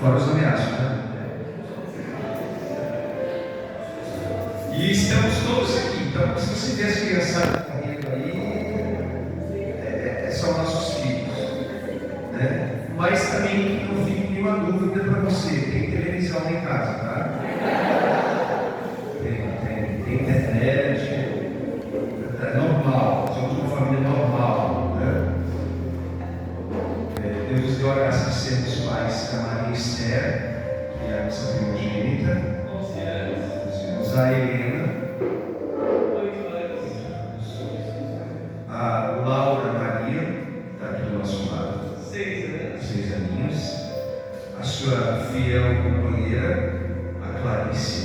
Fora os ameaços, né? E estamos todos aqui. Então, se você vê as criançadas correndo aí, são nossos filhos, né? Mas também não fique nenhuma dúvida para você. Tem televisão lá em casa, tá? Tem internet. É normal. Somos uma família normal, né? Deus nos deu a graça de sermos pais da Maria Esther, que é a nossa primogênita. 11 anos. A Helena. 8 anos. A Laura Maria, está aqui do nosso lado. 6 anos. 6 aninhos. A sua fiel companheira, a Clarice,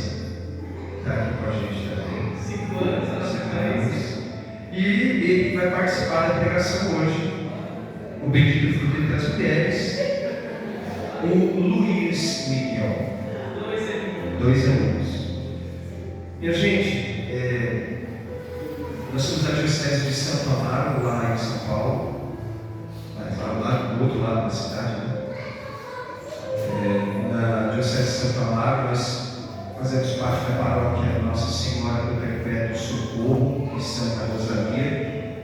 está aqui com a gente também. 5 anos, a nossa Clarice. E ele vai participar da pregação hoje, o bendito fruto entre as mulheres, o Luiz Miguel. 2 anos. Minha gente, nós somos da Diocese de Santo Amaro, lá em São Paulo, mas lá do outro lado da cidade, né? Na Diocese de Santo Amaro, nós fazemos parte da paróquia Nossa Senhora do Perpétuo Socorro, em Santa Rosalia,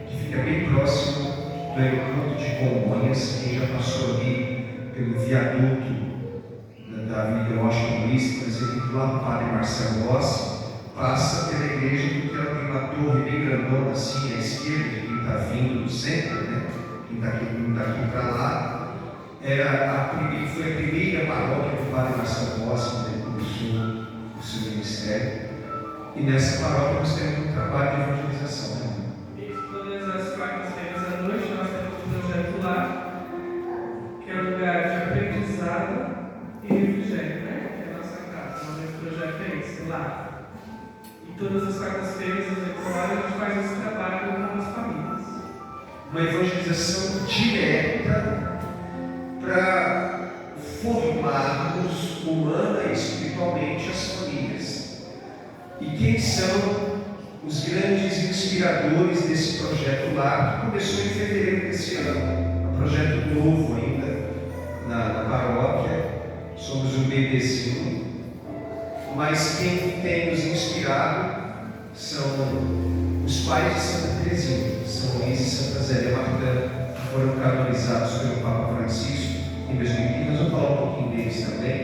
que fica bem próximo do aeroporto de Congonhas. Quem já passou ali pelo viaduto da Avenida Washington Luiz, por exemplo, lá no Padre Marcelo Rossi, passa pela igreja, porque ela tem uma torre bem grandona assim à esquerda, de quem está vindo do centro, né? Quem está aqui para lá. Foi a primeira paróquia do Padre Marcelo Rossi, quando ele começou o seu ministério. E nessa paróquia nós temos um trabalho de evangelização, né? Todas as quartas-feiras à noite nós temos um projeto lá, que é um lugar de aprendizado e refrigério, né? Que é a nossa casa. O nome do projeto é esse, lá. E todas as quartas-feiras, às 8 horas, a gente faz esse trabalho com as famílias. Uma evangelização direta para formarmos humana e espiritualmente as famílias. E quem são os grandes inspiradores desse projeto lá, que começou em fevereiro desse ano? Um projeto novo ainda na paróquia, somos um bebezinho, mas quem tem nos inspirado são os pais de Santa Teresinha, São Luís e Santa Zélia Martã, que foram canonizados pelo Papa Francisco em 2015. Nós vamos falar um pouquinho deles também.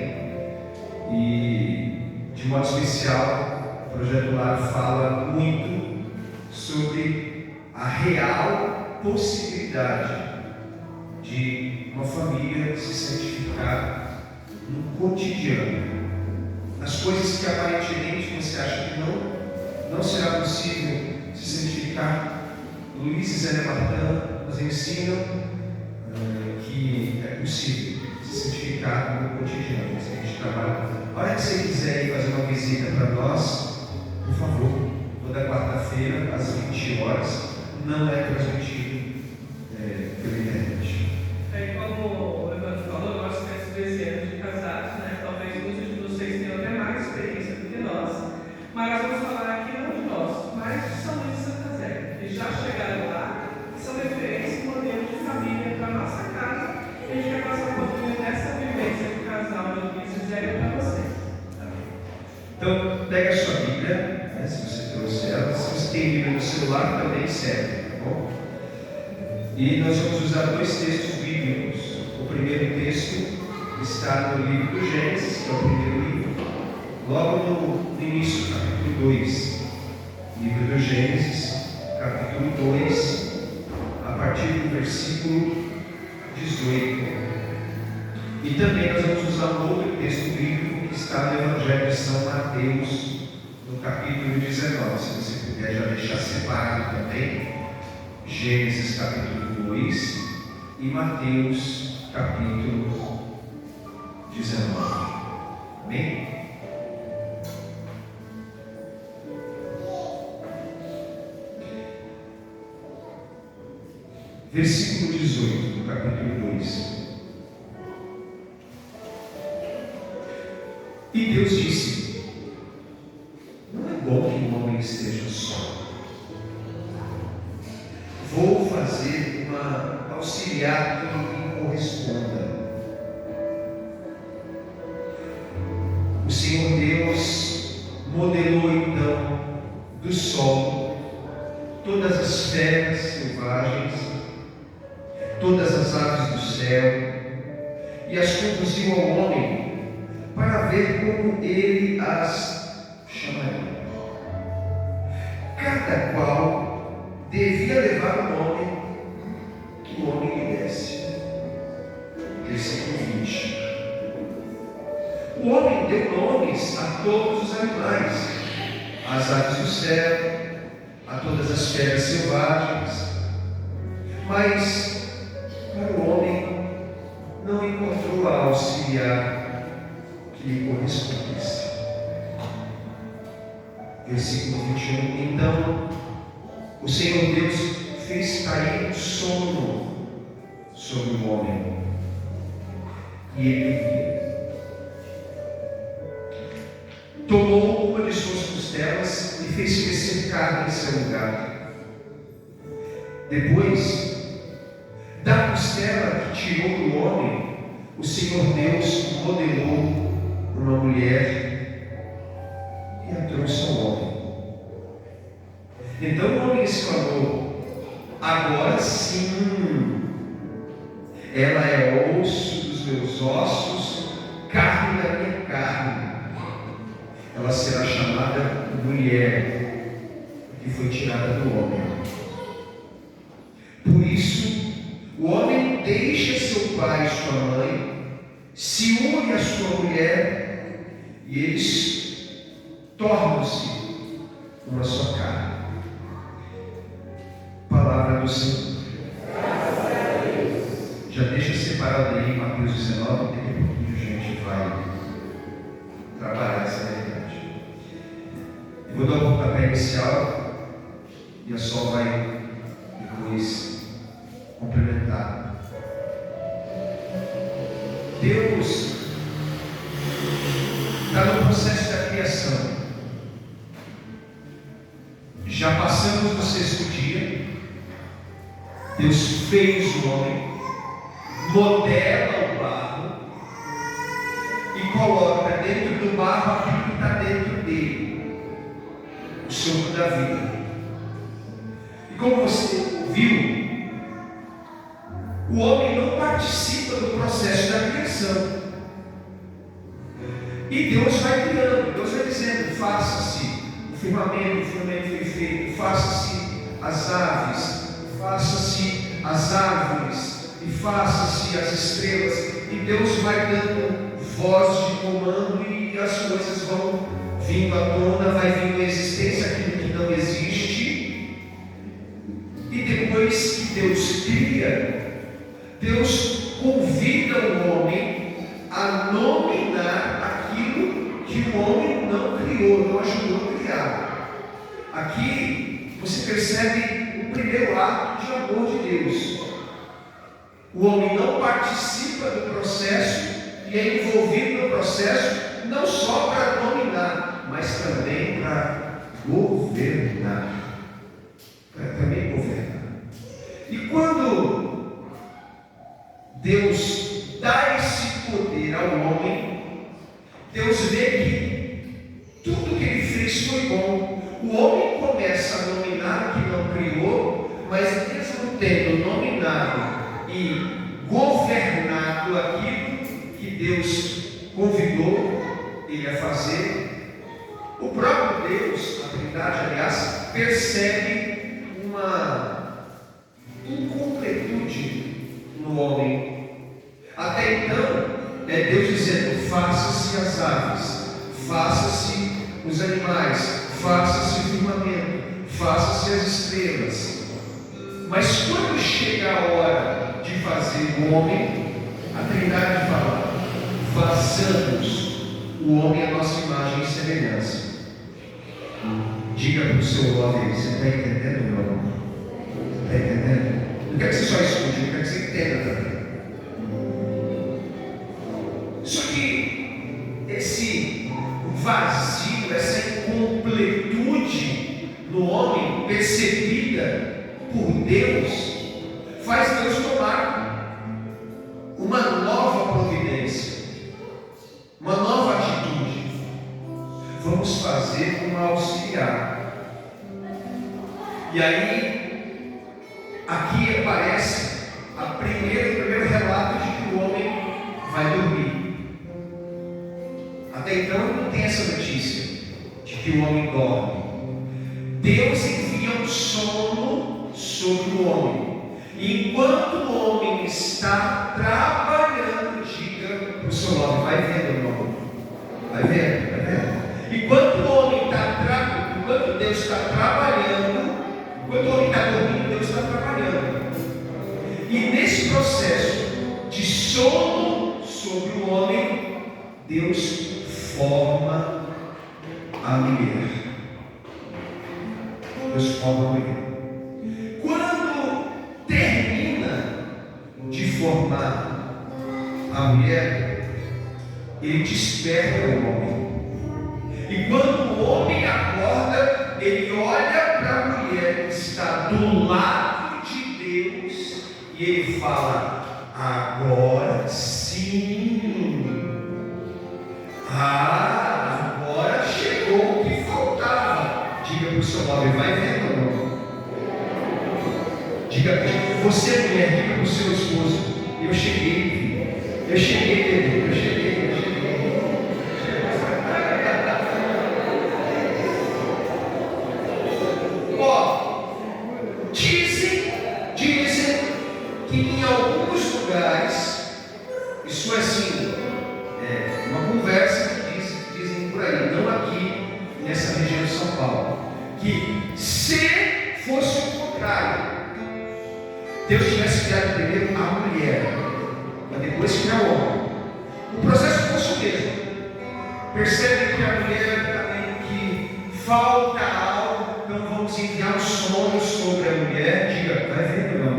E, de modo especial, o Projeto Lar fala muito sobre a real possibilidade de uma família se santificar no cotidiano. As coisas que aparentemente você acha que não será possível se santificar, Luiz e Zélia Martã nos ensinam que é possível se santificar no cotidiano. Se a gente trabalha. A hora que você quiser ir fazer uma visita para nós, por favor, toda quarta-feira, às 20 horas, não é transmitido pela internet. Como o Evandro falou, nós temos 13 anos de casados, né? Talvez muitos de vocês tenham até mais experiência do que nós. Mas nós vamos falar aqui não de nós, mas de São Luís e Santa Zélia, que já chegaram lá, são referência e modelo de família para a nossa casa. E a gente vai passar um pouquinho dessa vivência de casal de Luís e Zélia para você. Então, pega a sua Bíblia, né, se você trouxe ela. Se você tem Bíblia no celular, também serve, tá bom? E nós vamos usar 2 textos bíblicos. O primeiro texto está no livro do Gênesis, que é o primeiro livro, logo no início, capítulo 2. Livro do Gênesis, capítulo 2, a partir do versículo 18. E também nós vamos usar um outro texto bíblico que está no Evangelho de São Mateus, no capítulo 19. Se você puder já deixar separado também, Gênesis capítulo 2 e Mateus capítulo 19. Amém? Versículo 18 do capítulo 2. E Deus disse: não é bom que o homem esteja só. Vou fazer uma auxiliar que lhe corresponda. o Senhor Deus modelou então do solo todas as feras selvagens, todas as aves do céu, e as conduziu ao homem para ver como ele as chamaria. Cada qual devia levar o nome que o homem lhe desse. Versículo 20. O homem deu nomes a todos os animais, às aves do céu, a todas as feras selvagens, mas para o homem não encontrou a auxiliar que lhe correspondesse. Versículo 21. Então o Senhor Deus fez cair sono sobre o homem, e ele tomou uma de suas costelas e fez crescer carne em seu lugar. Depois da costela que tirou do homem, o Senhor Deus modelou uma mulher e a trouxe ao homem. Então o homem exclamou: agora sim, ela é osso dos meus ossos, carne da minha carne. Ela será chamada mulher, que foi tirada do homem. Por isso, o homem deixa seu pai e sua mãe, se une à sua mulher, e eles tornam-se uma só carne. Palavra do Senhor. Já deixa separado aí Mateus 19, daqui a pouquinho a gente vai trabalhar essa realidade. Eu vou dar o pontapé inicial e a Sol vai depois complementar. Deus está no processo da criação. Já passamos do sexto dia. Deus fez o homem, modela o barro e coloca dentro do barro aquilo que está dentro dele, o sopro da vida. E como você viu, o homem não participa do processo da criação. E Deus vai criando, Deus vai dizendo: faça-se o firmamento foi feito, faça-se as aves, faça-se as árvores e faça-se as estrelas. E Deus vai dando voz de comando e as coisas vão vindo à tona, vai vindo à existência aquilo que não existe. E depois que Deus cria, Deus convida o homem a nominar aquilo que o homem não criou, não ajudou a criar. Aqui você percebe o primeiro ato de amor de Deus. O homem não participa do processo e é envolvido no processo não só para dominar, mas também para governar. Para também governar. E quando Deus dá esse poder ao homem, Deus vê que tudo que ele fez foi bom. O homem começa a nominar o que não criou, mas mesmo tendo nominado e governado aquilo que Deus convidou ele a fazer, o próprio Deus, a Trindade, aliás, percebe uma incompletude no homem. Até então, é Deus dizendo: faça-se as aves, faça-se os animais, faça-se o firmamento, faça-se as estrelas. Mas quando chega a hora de fazer o homem, a Trindade fala: façamos o homem à nossa imagem e semelhança. Diga para o seu homem: você está entendendo, meu amor? Está entendendo? Não quero que você só escute, eu quero que você entenda também. Só que esse vazio, essa incompletude no homem, percebida por Deus, faz Deus tomar uma nova providência, uma nova atitude. vamos fazer uma auxiliar. E aí, aqui aparece o primeiro relato de que o homem vai dormir. Até então não tem essa notícia de que o homem dorme. Deus envia um sono sobre o homem. E enquanto o homem está trabalhando, diga para o seu nome, vai vendo, irmão. Vai vendo, vai vendo. Enquanto o homem está trabalhando, enquanto Deus está trabalhando, enquanto o homem está dormindo, Deus está trabalhando. E nesse processo de sono sobre o homem, Deus forma a mulher. Deus forma a mulher. Quando termina de formar a mulher, ele desperta o homem. E quando o homem acorda, ele olha para a mulher que está do lado de Deus e ele fala: agora sim. Agora chegou o que faltava. Diga para o seu nome, vai vendo ou não? Diga, você mulher, diga para o seu esposo: eu cheguei, bebê, eu cheguei. Ó, dizem que em alguns lugares, isso é assim, uma conversa que dizem por aí, não aqui nessa região de São Paulo, que se fosse o contrário, Deus tivesse criado primeiro a mulher, para depois criar o homem, o processo fosse o mesmo. Percebe que a mulher também que falta algo, então vamos enviar um sono sobre a mulher. Diga, vai vendo não?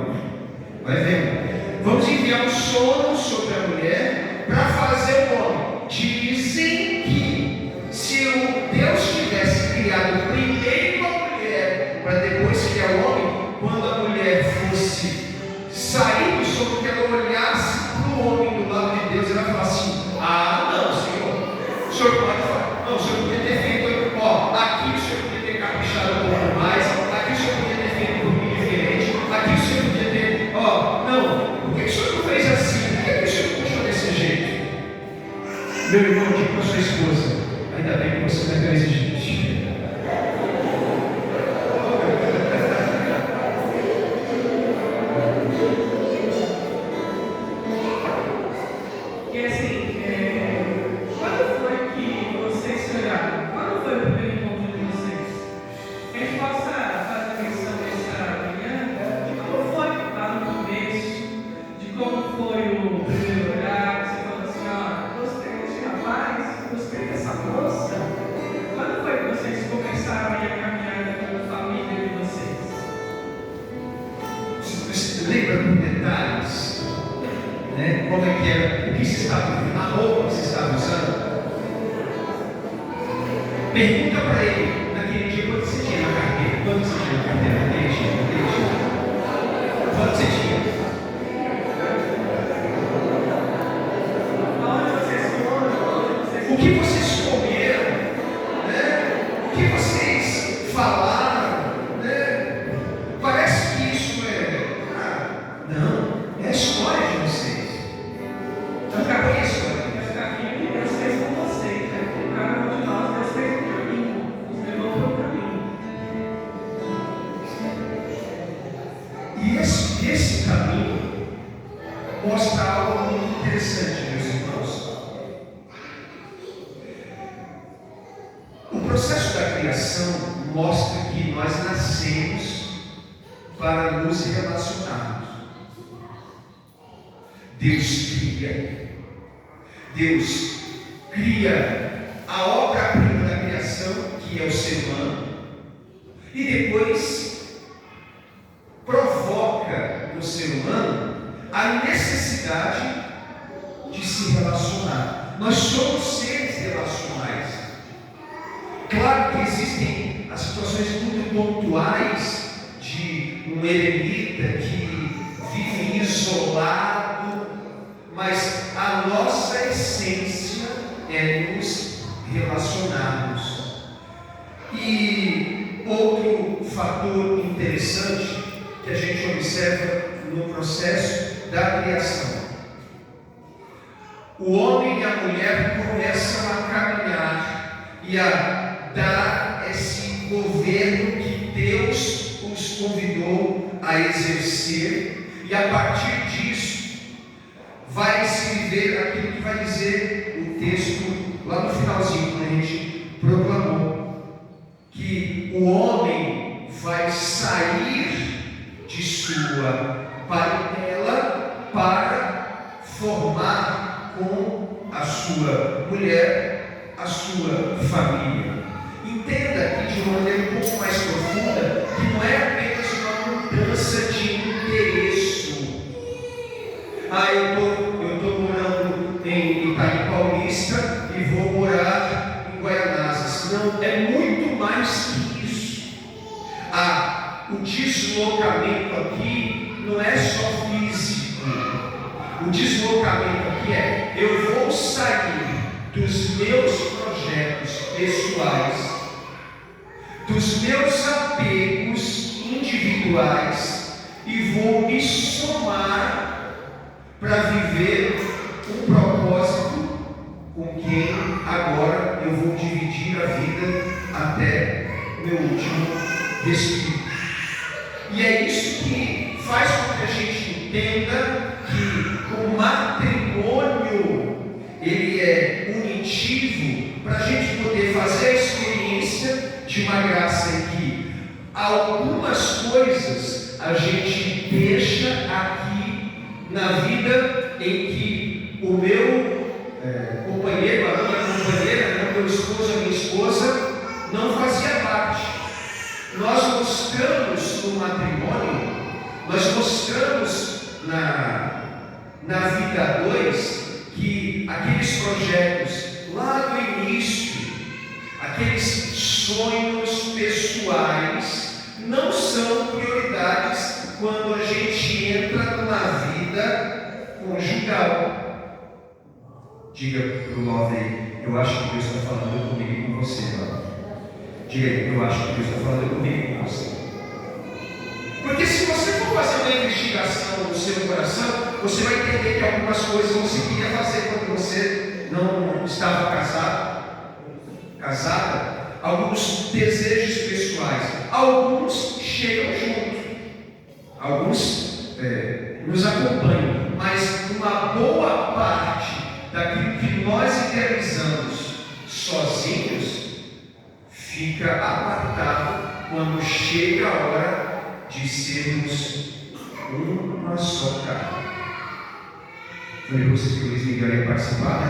Vai vendo? Vamos enviar um sono sobre a mulher para fazer o homem. Dizem que se o Deus tivesse criado primeiro a mulher para depois criar o homem, quando a mulher fosse sair do sono, que ela olhasse para o homem do lado de Deus, ela falasse assim: ah, não, Senhor, o Senhor pode falar, não, o Senhor podia ter feito, aqui o Senhor podia ter caprichado um pouco mais, aqui o Senhor podia ter feito um pouquinho diferente, aqui o Senhor podia ter, não, por que o Senhor não fez assim? Por que o Senhor não puxou desse jeito? Meu irmão, diga para sua esposa: ainda bem que você não é tão exigente. E assim, quando foi que vocês se olharam? Quando foi o primeiro encontro de vocês? A gente possa fazer menção nessa manhã de como foi lá no começo, de como foi o primeiro olhar. Você falou assim: gostei desse rapaz, gostei dessa moça. Quando foi que vocês começaram a caminhada com a família de vocês? Você lembra com detalhes? Como é que era? O que você estava vendo? A roupa que você estava usando? Pergunta para ele naquele dia quanto você tinha na carteira. Quanto você tinha na carteira naquele dia? Quanto você tinha? O que vocês comeram? O que vocês falaram? Parece que isso não, é a história de vocês. Acabou a história. Deus fez com vocês, cada um de nós, Deus fez um caminho, nos levou para o caminho. E esse caminho mostra algo muito interessante, meus irmãos. O processo da criação mostra que nós nascemos para nos relacionarmos. Deus cria a obra-prima da criação, que é o ser humano, e depois provoca no ser humano a necessidade de se relacionar. Nós somos seres relacionais. Claro que existem as situações muito pontuais de um eremita que vive isolado, mas a nossa essência é nos relacionarmos. E outro fator interessante que a gente observa no processo da criação: o homem e a mulher começam a caminhar e a dar esse governo que Deus os convidou a exercer, e a partir disso vai se viver aquilo que vai dizer o texto lá no finalzinho, quando a gente proclamou que o homem vai sair de sua parentela para formar com a sua mulher a sua família. Entenda aqui de uma maneira um pouco mais profunda que não é apenas uma mudança de endereço. Eu estou morando em Itaim Paulista e vou morar em Guaianazes. Não, é muito mais que isso. O deslocamento aqui não é só físico. O deslocamento aqui é: eu vou sair dos meus projetos pessoais, dos meus apegos individuais, e vou me somar para viver um propósito com quem agora eu vou dividir a vida até meu último respiro. E é isso que faz com que a gente entenda que o matrimônio ele é unitivo, para a gente poder fazer a experiência de uma graça em que algumas coisas a gente deixa aqui na vida, em que o meu companheiro, a minha companheira, meu esposo, a minha esposa não fazia parte. Nós mostramos no matrimônio, nós mostramos na vida a dois, que aqueles projetos lá do início, aqueles sonhos pessoais, não são prioridades quando a gente entra na vida conjugal. Diga para o Love aí: eu acho que Deus está falando comigo e com você, Love. Diga aí: eu acho que Deus está falando comigo e com você. Porque se você for fazer uma investigação no seu coração, você vai entender que algumas coisas você queria fazer quando você não estava casada, alguns desejos pessoais, alguns chegam junto, alguns nos acompanham, mas uma boa parte daquilo que nós idealizamos sozinhos fica apartado quando chega a hora de sermos uma só carne. Falei para vocês que o Luiz Miguel ia participar, né?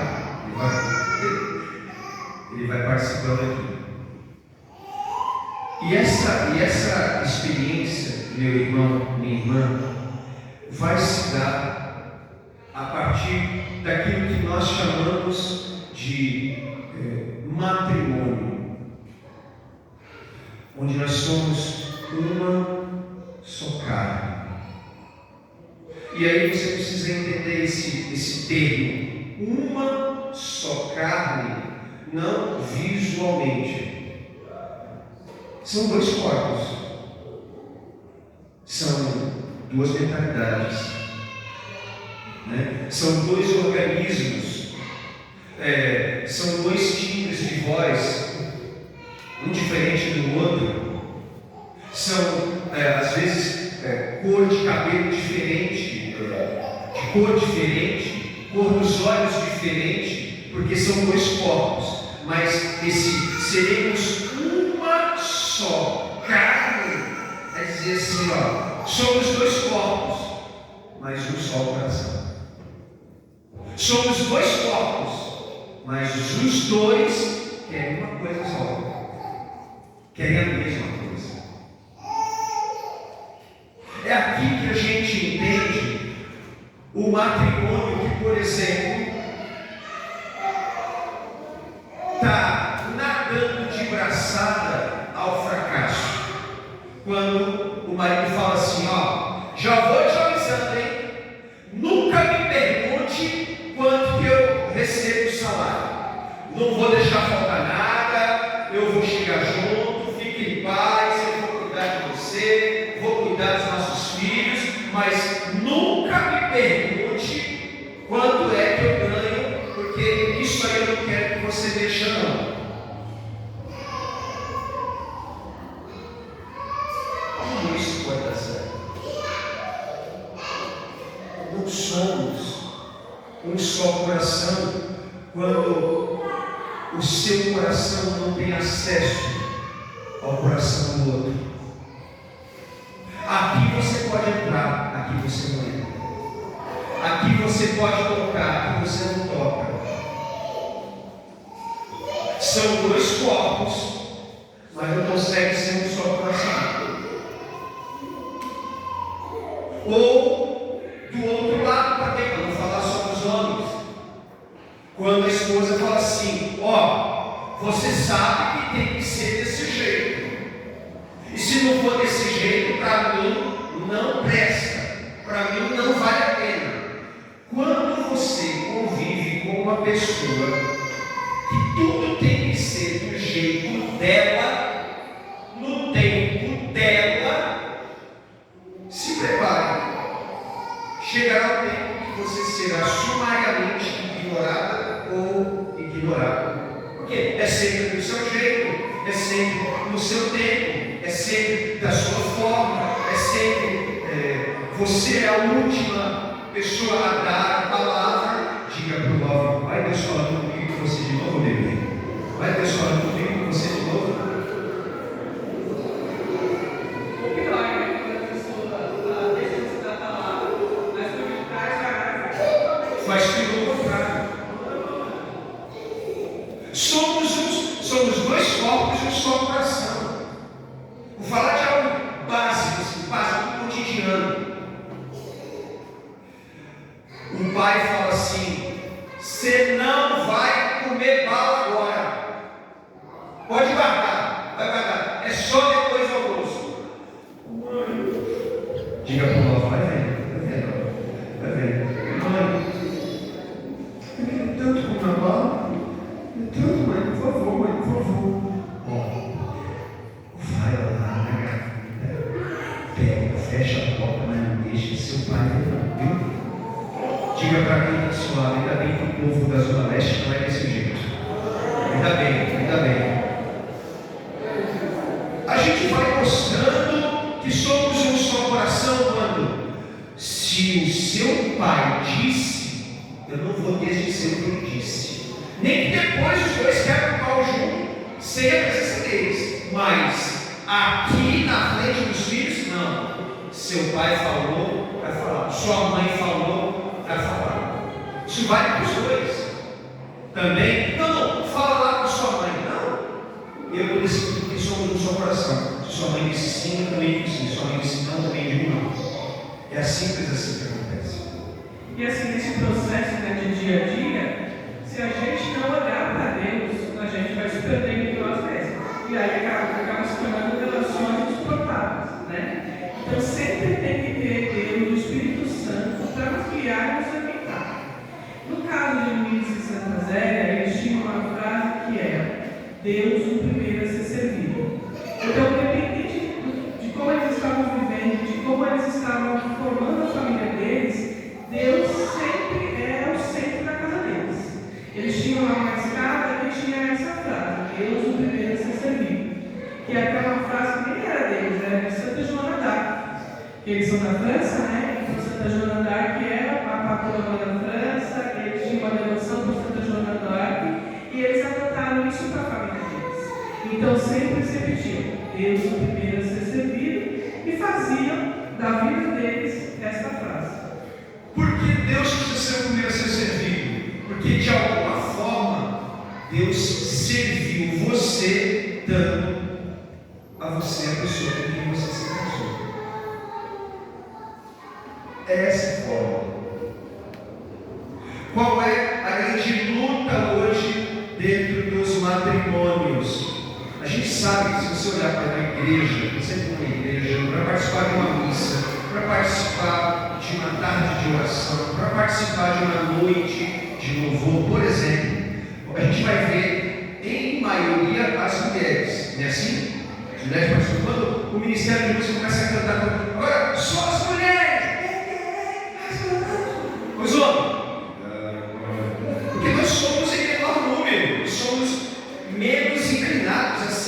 Ele vai participando aqui. E essa experiência, meu irmão, minha irmã, vai se dar a partir daquilo que nós chamamos de matrimônio, onde nós somos uma só carne. E aí você precisa entender esse termo, uma só carne, não visualmente. São dois corpos, são duas mentalidades, né? São dois organismos, são dois timbres de voz, um diferente do outro, são às vezes cor de cabelo diferente, de cor diferente, cor dos olhos diferente, porque são dois corpos, mas seremos uma só carne, é dizer assim, somos dois corpos, mas um só coração. Somos dois corpos, mas os dois querem uma coisa só, querem a mesma coisa. É aqui que a gente entende o matrimônio que, por exemplo, está nadando de braçada ao fracasso. Quando o marido fala assim, já vou te avisando, hein? Nunca me pergunte quanto que eu recebo o salário. Não vou deixar faltar nada, eu vou chegar junto. você deixa não. Como isso pode dar certo? Não somos um só coração quando o seu coração não tem acesso ao coração do outro. Aqui você pode entrar, aqui você não entra. Aqui você pode tocar, aqui você não toca. São dois corpos, mas não consegue ser um só coração. Ou do outro lado também, para não falar só dos homens. Quando a esposa fala assim: ó, você sabe que tem que ser desse jeito. E se não for desse jeito, para mim não presta. Para mim não vale a pena. Quando você convive com uma pessoa que tudo tem que ser do jeito dela, no tempo dela, se prepare. Chegará o tempo que você será sumariamente ignorada ou ignorado. Porque é sempre do seu jeito, é sempre no seu tempo, é sempre da sua forma, é sempre você é a última pessoa a dar a palavra. Diga para o jovem: vai Deus falando comigo com você de novo, bebê. Vai Deus falando comigo com você de novo. O pior é quando a pessoa deixa de se dar a palavra, mas por trás Faz tudo o contrário. Somos dois corpos e um só coração. Vou falar de algo básico, assim, básico cotidiano. O pai fala assim: você não vai comer bala agora. Pode guardar, vai guardar. É só depois do almoço. Diga para o novo: vai vendo, vai vendo. Mãe, eu quero tanto comer bala. Tanto, mãe, por favor, mãe, por favor. Vai lá na gaveta, pega, fecha a porta, mas não deixa seu pai ver, não, viu? Diga para quem está suave: ainda bem que o povo da Zona Leste não é desse jeito. Ainda bem, ainda bem. A gente vai mostrando que somos um só coração quando, se o seu pai disse, eu não vou desdizer o que ele disse. Nem que depois os dois quebram o pau junto, sem a presença deles. Mas aqui na frente dos filhos, não. Seu pai falou, vai falar. Sua mãe falou, vai falar. Isso vale para os dois. Também, não, fala lá com sua mãe. Não. Eu decido porque somos um só coração. Se sua mãe disse sim, eu também digo sim. Se sua mãe disse não, eu também digo não. É simples assim que acontece. E assim, nesse processo, né, de dia a dia, se a gente não olhar para Deus, a gente vai se perder em nós mesmos. E aí acaba se tornando relações desprotáveis, né? Então sempre tem que ter Deus, o Espírito Santo, para nos guiar e nos orientar. No caso de Luís e Santa Zélia, eles tinham uma frase que era: Deus o primeiro a ser servido. Então, independente de como eles estavam vivendo, de como eles estavam formando a família deles, Deus sempre era o centro da casa deles. Eles tinham lá uma escada que tinha essa frase: Deus o primeiro a ser servido. Que é aquela frase que nem era deles, era de Santa Joana d'Arc. Eles são da França, né? Então Santa Joana d'Arc era a patrona da França, eles tinham uma devoção por Santa Joana d'Arc e eles adotaram isso para a família deles. Então sempre se repetiam: Deus o primeiro a ser servido, e faziam da vida deles esta frase. Por que Deus precisa ser o primeiro a ser servido? Porque de alguma forma Deus serviu você dando a você a pessoa com quem você se casou. É essa forma. Qual é a grande luta hoje dentro dos matrimônios? A gente sabe que se você olhar para uma igreja, você for uma igreja, para participar de uma missa, para participar de uma tarde de oração, para participar de uma noite de louvor, por exemplo, a gente vai ver, em maioria, as mulheres. Não é assim? As mulheres participam. Quando o Ministério de Música começa a cantar, agora, só as mulheres! Os homens! Porque nós somos em menor número, somos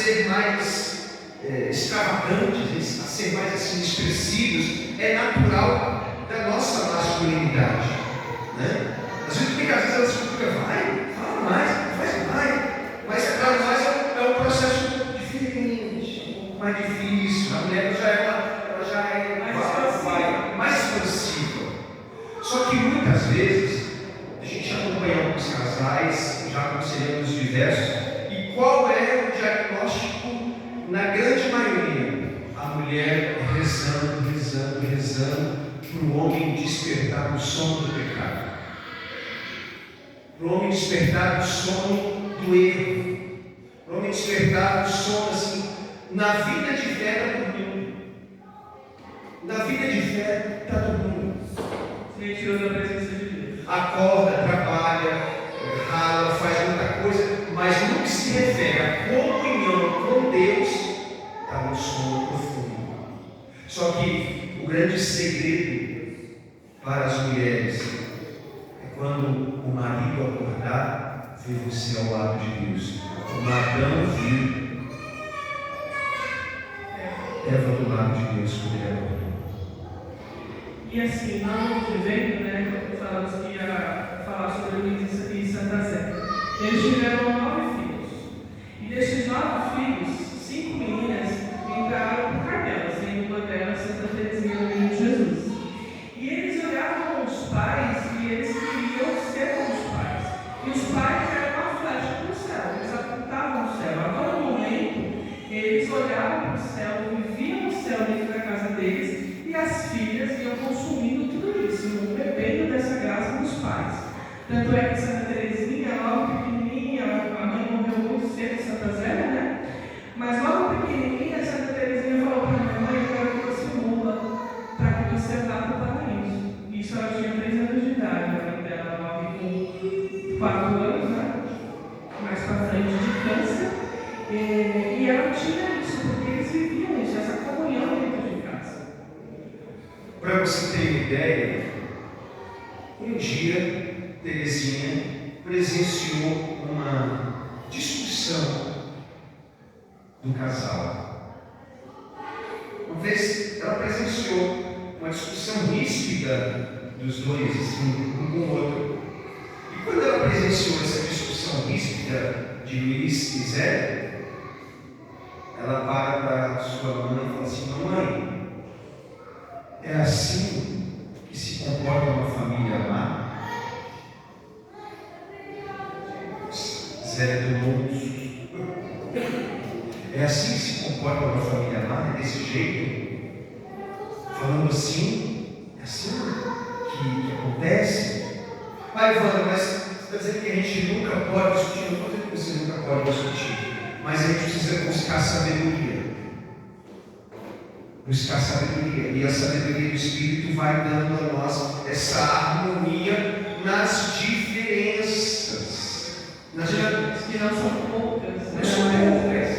ser mais extravagantes, a ser mais assim, expressivos, é natural da nossa masculinidade, né? Às vezes ela se fica, vai, fala mais, faz mais, mas para nós é um processo diferente, um pouco mais difícil. A mulher já é mais expansiva. Só que muitas vezes a gente acompanha alguns casais, já aconselhamos diversos, e qual é o diagnóstico na grande maioria? A mulher rezando para o homem despertar do sono do pecado, para o homem despertar do sono do erro, para o homem despertar do sono assim, na vida de fé está dormindo, na vida de fé está dormindo, se retirou da presença de Deus, acorda, trabalha, rala, faz muita coisa, mas no que se refere à comunhão com Deus, está no sono profundo. Só que o grande segredo para as mulheres é quando o marido acordar, ver você ao lado de Deus. Como Adão viu Eva do lado de Deus quando ele acordou. E assim, nós vivendo, né, falamos que ia falar sobre Luís e Santa Zé. Eles tiveram 9 filhos. E desses 9 filhos, 5 meninas entraram por Carmela, sendo uma delas Santa Teresinha do Menino Jesus. E eles olhavam os pais e eles queriam ser como os pais. E os pais eram uma flecha para o céu, eles apontavam o céu. A todo momento, eles olhavam para o céu, viviam o céu dentro da casa deles, e as filhas iam consumindo tudo isso, bebendo dessa graça dos pais. Tanto é que Santa Teresinha, logo pequenininha, a mãe morreu muito cedo, Santa Zélia, né? Mas logo pequenininha, Santa Teresinha falou para a minha mãe: eu quero que você morra para que você vá para o paraíso. Isso ela tinha 3 anos de idade, a mãe dela morre com 4 anos, né? Mais para frente de câncer. E ela tinha isso, porque eles viviam isso, essa comunhão dentro de casa. Para você ter uma ideia, um dia Teresinha presenciou uma discussão do casal. Uma vez ela presenciou uma discussão ríspida dos dois, assim, um com o outro. E quando ela presenciou essa discussão ríspida de Luís e Zé, ela para sua mãe e fala assim: mamãe, é assim que se comporta uma família má? Zé do mundo. É assim que se comporta uma família má? É desse jeito? Falando assim? É assim que acontece? Pai, Evandro, mas você está dizendo que a gente nunca pode discutir? Não estou dizendo que você nunca pode discutir, mas a gente precisa buscar sabedoria. Buscar sabedoria. E a sabedoria do Espírito vai dando a nós essa harmonia nas diferenças. Nas diferenças Que não são poucas. Não são poucas.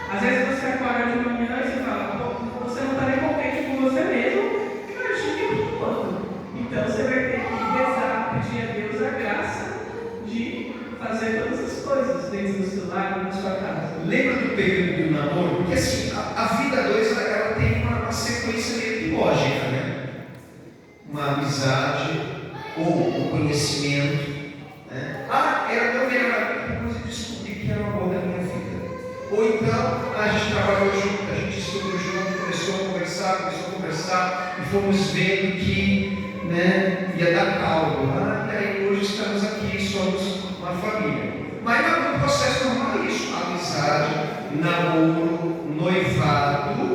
Às vezes você acorda de manhã e você fala: pô, você não está nem contente com você mesmo, imagine com o outro. Então você vai ter que rezar, pedir a Deus a graça de fazer todas as coisas dentro do seu lar, na sua casa. Lembra do período do namoro? Porque assim, a vida a dois ela tem uma sequência meio que lógica, né? Uma amizade ou um conhecimento, né? Eu depois eu descobri que era o amor da minha vida. Ou então, a gente trabalhou junto, a gente estudou junto, começou a conversar e fomos vendo que, né, ia dar caldo. E aí hoje estamos aqui, somos uma família. Mas no processo normal é isso: amizade, namoro, noivado,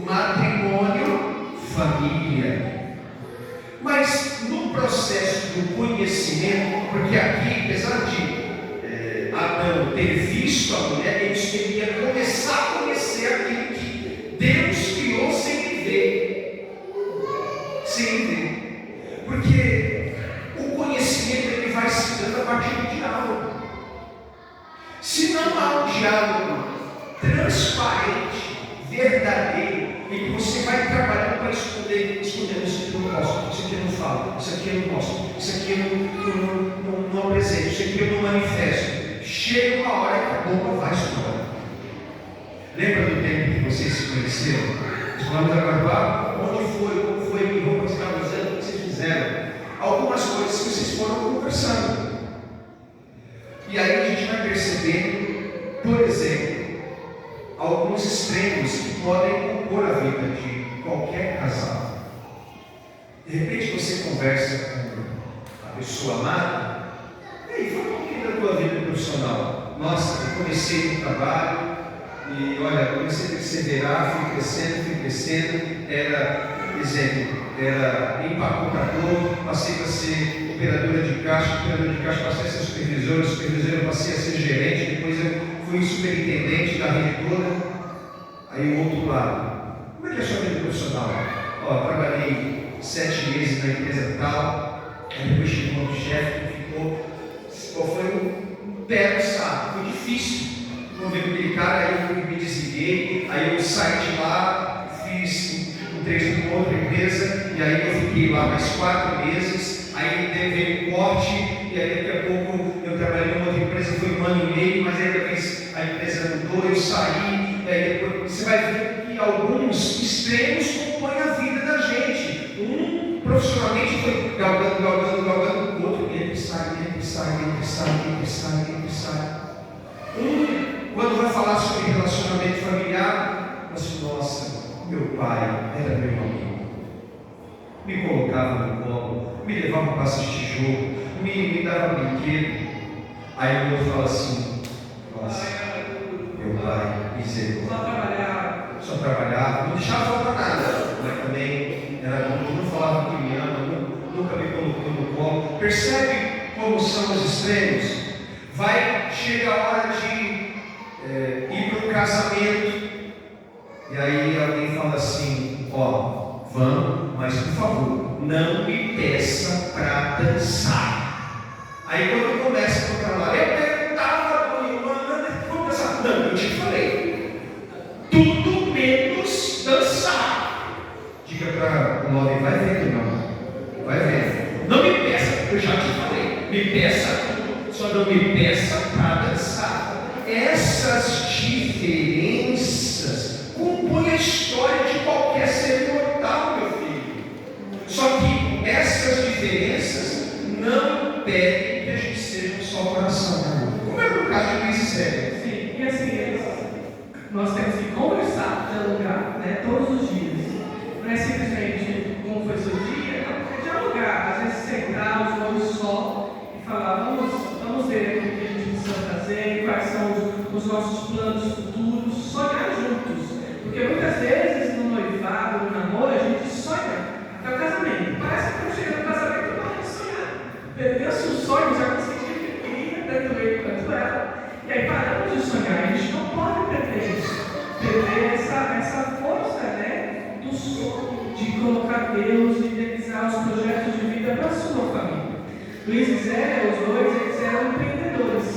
matrimônio, família. Mas no processo do conhecimento, porque aqui, apesar de Adão ter visto a mulher, ele queria começar a conhecer aquilo que Deus criou sem ver. Sem ver. Porque o conhecimento ele vai se dando a partir do diálogo. Se não há um diálogo transparente, verdadeiro, em que você vai trabalhando para esconder, isso aqui eu não posso, isso aqui eu não falo, isso aqui eu não mostro, isso aqui eu não apresento, isso aqui eu não manifesto. Chega uma hora que a bomba vai estourar. Lembra do tempo que vocês se conheceram? Nós falamos agora, onde foi, como foi, que roupa que estavam usando, o que vocês fizeram. Algumas coisas que vocês foram conversando. E aí a gente vai percebendo, por exemplo, alguns extremos que podem compor a vida de qualquer casal. De repente você conversa com a pessoa amada, e aí, fala um pouquinho da tua vida profissional. Nossa, eu comecei no trabalho, e olha, comecei a perseverar, fui crescendo, era empacotador, passei a ser operadora de caixa, passei a ser supervisor, eu passei a ser gerente, depois eu fui superintendente da rede toda. Aí o outro lado, como é que é a sua vida profissional? Trabalhei 7 meses na empresa tal, aí depois chegou um chefe que foi um pé no saco, foi difícil. Convivi com aquele cara, aí eu me desliguei, aí eu saí de lá, fiz um trecho com outra empresa, e aí eu fiquei lá mais 4 meses, aí teve um corte, e aí daqui a pouco eu trabalhei numa outra empresa, foi 1 ano e meio, mas aí depois a empresa mudou, eu saí, e aí depois você vai ver que alguns extremos compõem a vida da gente. Um profissionalmente foi galgando, o outro entra e sai. Quando vai falar sobre relacionamento familiar, assim, nossa, meu pai era meu amigo, me colocava no colo, me levava para assistir jogo, me dava brinquedo. Aí o outro fala assim, nossa, meu pai, misericórdia, só trabalhava, não deixava faltar nada, mas também era bom, não falava que me ama, nunca me colocou no colo. Percebe como são os extremos? Vai chegar a hora de ir para um casamento, e aí alguém fala assim, vamos, mas por favor, não me peça para dançar. Aí quando começa a tocar lá, eu perguntava para o irmão, vamos dançar? Não, eu te falei, tudo menos dançar. Diga para o Love, vai vendo, irmão, vai vendo. Não me peça, eu já te falei, me peça, só não me peça para dançar. Essas diferenças compõem a história de qualquer ser mortal, meu filho. Só que essas diferenças não pedem que a gente seja um só coração. Como é no caso de Luiz e Célia? Sim, e assim, nós temos que conversar, dialogar, todos os dias. Não é simplesmente como foi seu dia, não, é dialogar. Às vezes sentar os olhos só e falar, vamos ver o que a gente precisa fazer, quais são os nossos planos futuros, sonhar juntos. Porque muitas vezes no noivado, no namoro, a gente sonha até o casamento. Parece que quando chega no casamento, não pode sonhar. Perdeu-se o sonho, já conseguiu que queria, tanto ele quanto ela. E aí paramos de sonhar. A gente não pode perder isso. Perder essa força, do sonho, de colocar Deus, de idealizar os projetos de vida para a sua família. Luiz e Zélia, os dois, eles eram empreendedores.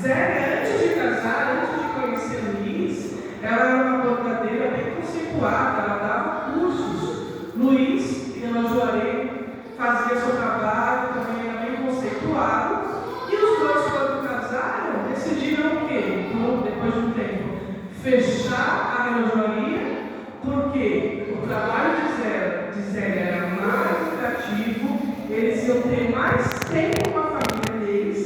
Zélia, antes de casar, antes de conhecer o Luiz, ela era uma bordadeira bem conceituada, ela dava cursos. Luiz, pela Juarez, fazia seu trabalho, também era bem conceituado. E os dois, quando casaram, decidiram o quê? Depois de um tempo, fechar a relojoaria, porque o trabalho de Zélia era mais lucrativo, eles iam ter mais tempo com a família deles.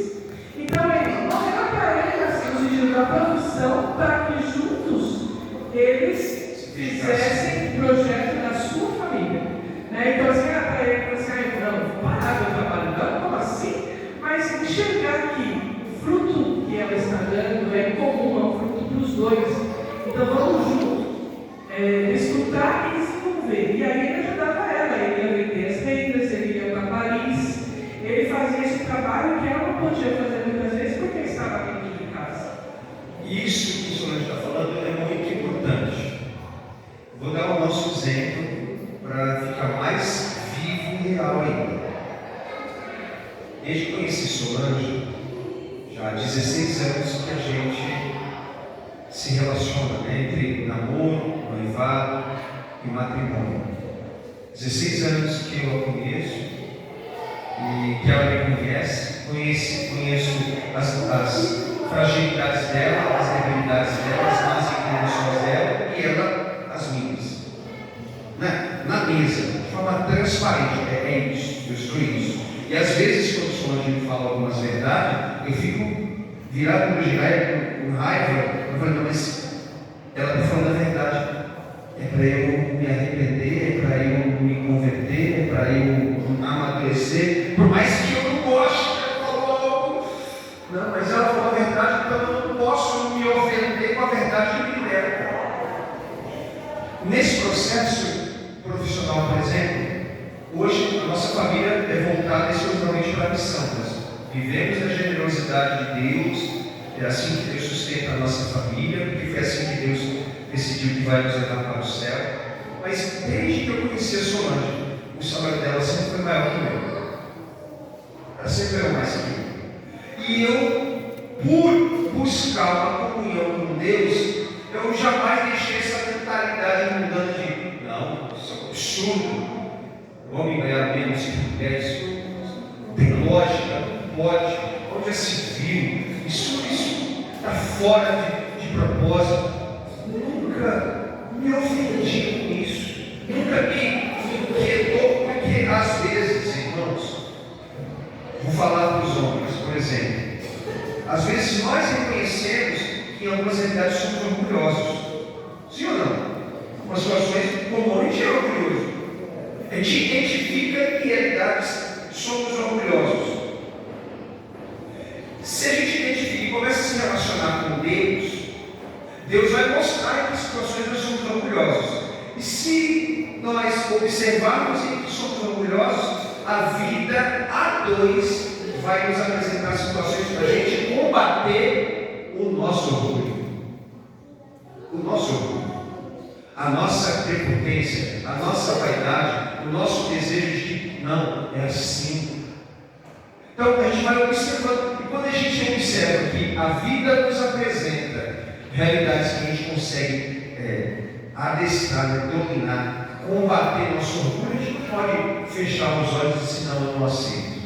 Então eles morreram para ele, assim, no sentido da produção, para que juntos eles fizessem o projeto da sua família. Então assim, era para ele, não, vou parar meu trabalho, não, como assim? Mas enxergar que o fruto que ela está dando é comum, é um fruto para os dois. Então vamos juntos, escutar e desenvolver. E aí ele ajudava ela, ele ia vender as rendas, ele ia para Paris, ele fazia esse trabalho que ela não podia fazer muitas vezes porque estava dentro de casa. Isso que o senhor está falando é muito importante. Vou dar o nosso exemplo para ficar mais vivo e real ainda. Desde que conheci Solange, já há 16 anos que a gente se relaciona, entre namoro, noivado e matrimônio. 16 anos que eu a conheço e que ela me conhece, conheço as fragilidades dela, as debilidades dela, as emoções dela e ela as minhas. Na mesa, de forma transparente. É isso, eu estou isso. E às vezes, quando o Solange me fala algumas verdades, eu fico virado no giraia com raiva. Eu falo, não, mas ela está falando a verdade. É para eu me arrepender, é para eu me converter, é para eu amadurecer. Por mais que eu não goste, ela falou. Não, mas ela falou a verdade, então eu não posso me ofender com a verdade que me liberta. Nesse processo profissional, por exemplo, hoje a nossa família é voltada exclusivamente para a missão. Nós vivemos a generosidade de Deus, é assim que Deus sustenta a nossa família, porque foi assim que Deus decidiu que vai nos levar para o céu. Mas desde que eu conheci a Solange, o salário dela sempre foi maior que o meu. Ela sempre era mais que eu. E eu, por buscar uma comunhão com Deus, eu jamais deixei essa mentalidade mudando de não, isso é um absurdo. O homem ganhar menos que mulher, isso não tem lógica, não pode. Onde já se viu? Isso está fora de propósito. Nunca me ofendi com isso. Nunca me inquietou, porque às vezes, irmãos, vou falar para os homens, por exemplo. Às vezes nós reconhecemos que em algumas realidades somos orgulhosos. Sim ou não? Algumas situações, como homem, a gente é orgulhoso. A gente identifica que em realidades somos orgulhosos. Se a gente identifica e começa a se relacionar com Deus, Deus vai mostrar em que situações nós somos orgulhosos. E se nós observarmos em que somos orgulhosos, a vida a dois vai nos apresentar situações para a gente combater o nosso orgulho. O nosso orgulho. A nossa prepotência, a nossa vaidade, o nosso desejo de que não, é assim. Então a gente vai observando, e quando a gente observa que a vida nos apresenta realidades que a gente consegue adestrar, dominar, combater nosso orgulho, a gente não pode fechar os olhos e dizer, não, eu não aceito.